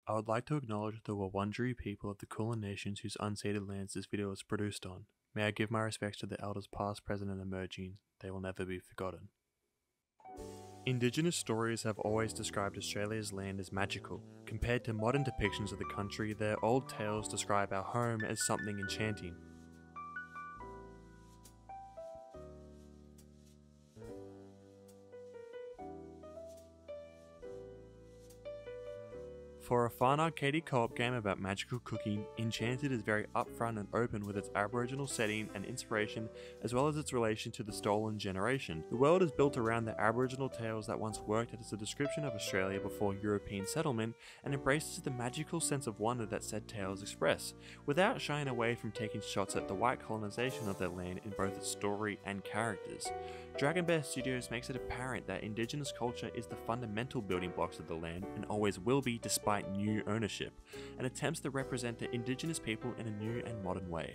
I would like to acknowledge the Wurundjeri people of the Kulin Nations whose unceded lands this video is produced on. May I give my respects to the elders past, present and emerging. They will never be forgotten. Indigenous stories have always described Australia's land as magical. Compared to modern depictions of the country, their old tales describe our home as something enchanting. For a fun arcadey co-op game about magical cooking, Innchanted is very upfront and open with its Aboriginal setting and inspiration, as well as its relation to the Stolen Generation. The world is built around the Aboriginal tales that once worked as a description of Australia before European settlement, and embraces the magical sense of wonder that said tales express, without shying away from taking shots at the white colonisation of their land in both its story and characters. Dragon Bear Studios makes it apparent that Indigenous culture is the fundamental building blocks of the land and always will be despite new ownership, and attempts to represent the Indigenous people in a new and modern way.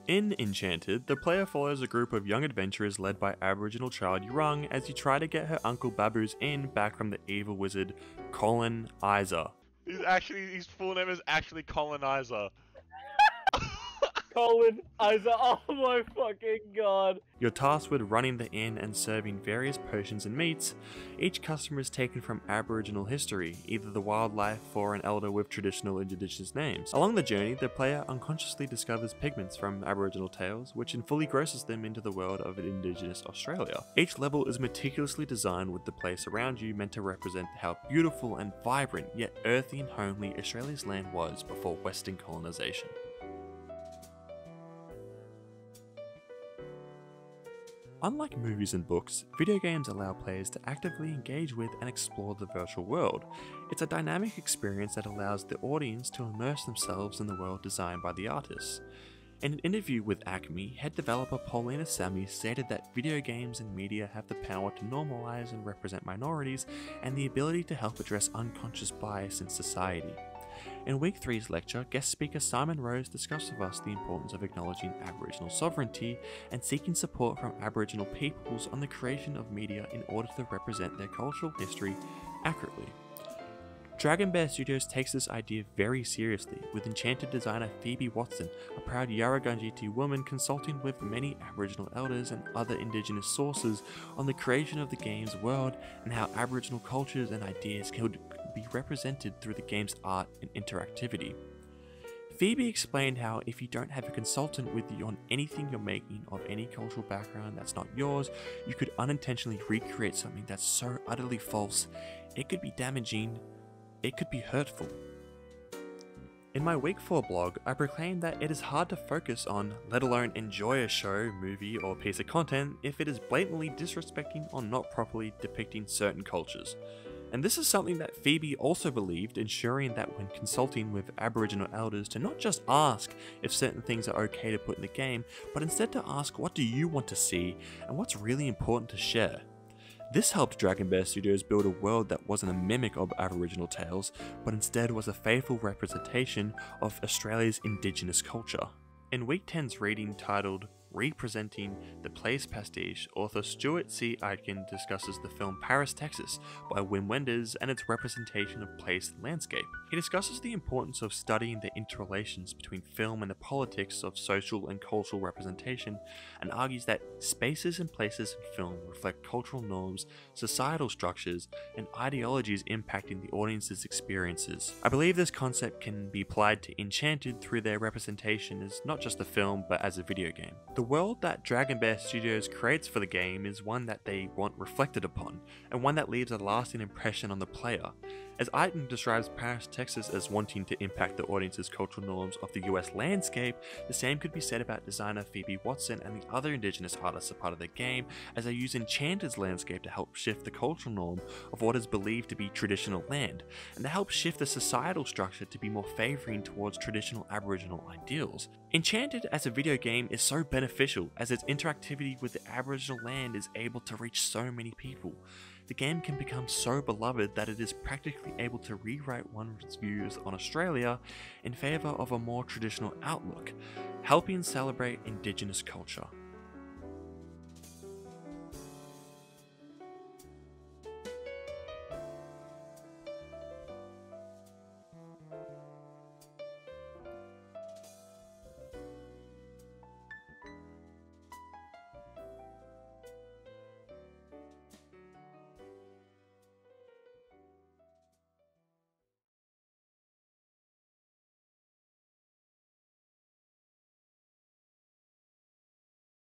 In Enchanted, the player follows a group of young adventurers led by Aboriginal child Yurung as you try to get her uncle Babu's inn back from the evil wizard Colonizer. His full name is actually Colonizer. Colonizer, oh my fucking god. You're tasked with running the inn and serving various potions and meats. Each customer is taken from Aboriginal history, either the wildlife or an elder with traditional Indigenous names. Along the journey, the player unconsciously discovers pigments from Aboriginal tales, which fully grosses them into the world of Indigenous Australia. Each level is meticulously designed with the place around you meant to represent how beautiful and vibrant, yet earthy and homely Australia's land was before Western colonisation. Unlike movies and books, video games allow players to actively engage with and explore the virtual world. It's a dynamic experience that allows the audience to immerse themselves in the world designed by the artists. In an interview with Acme, head developer Paulina Sami stated that video games and media have the power to normalize and represent minorities and the ability to help address unconscious bias in society. In Week 3's lecture, guest speaker Simon Rose discussed with us the importance of acknowledging Aboriginal sovereignty and seeking support from Aboriginal peoples on the creation of media in order to represent their cultural history accurately. Dragon Bear Studios takes this idea very seriously, with Enchanted designer Phoebe Watson, a proud Yarragunji woman, consulting with many Aboriginal elders and other Indigenous sources on the creation of the game's world and how Aboriginal cultures and ideas could be represented through the game's art and interactivity. Phoebe explained how if you don't have a consultant with you on anything you're making of any cultural background that's not yours, you could unintentionally recreate something that's so utterly false, it could be damaging, it could be hurtful. In my Week 4 blog, I proclaimed that it is hard to focus on, let alone enjoy a show, movie, or piece of content if it is blatantly disrespecting or not properly depicting certain cultures. And this is something that Phoebe also believed, ensuring that when consulting with Aboriginal elders to not just ask if certain things are okay to put in the game, but instead to ask what do you want to see and what's really important to share. This helped Dragon Bear Studios build a world that wasn't a mimic of Aboriginal tales, but instead was a faithful representation of Australia's Indigenous culture. In Week 10's reading titled Representing the Place Pastiche, author Stuart C. Aitken discusses the film Paris, Texas by Wim Wenders and its representation of place and landscape. He discusses the importance of studying the interrelations between film and the politics of social and cultural representation, and argues that spaces and places in film reflect cultural norms, societal structures, and ideologies impacting the audience's experiences. I believe this concept can be applied to Enchanted through their representation as not just a film but as a video game. The world that Dragon Bear Studios creates for the game is one that they want reflected upon, and one that leaves a lasting impression on the player. As Aiton describes Paris, Texas as wanting to impact the audience's cultural norms of the US landscape, the same could be said about designer Phoebe Watson and the other Indigenous artists a part of the game, as they use Enchanted's landscape to help shift the cultural norm of what is believed to be traditional land, and to help shift the societal structure to be more favouring towards traditional Aboriginal ideals. Enchanted as a video game is so beneficial as its interactivity with the Aboriginal land is able to reach so many people. The game can become so beloved that it is practically able to rewrite one's views on Australia in favour of a more traditional outlook, helping celebrate Indigenous culture.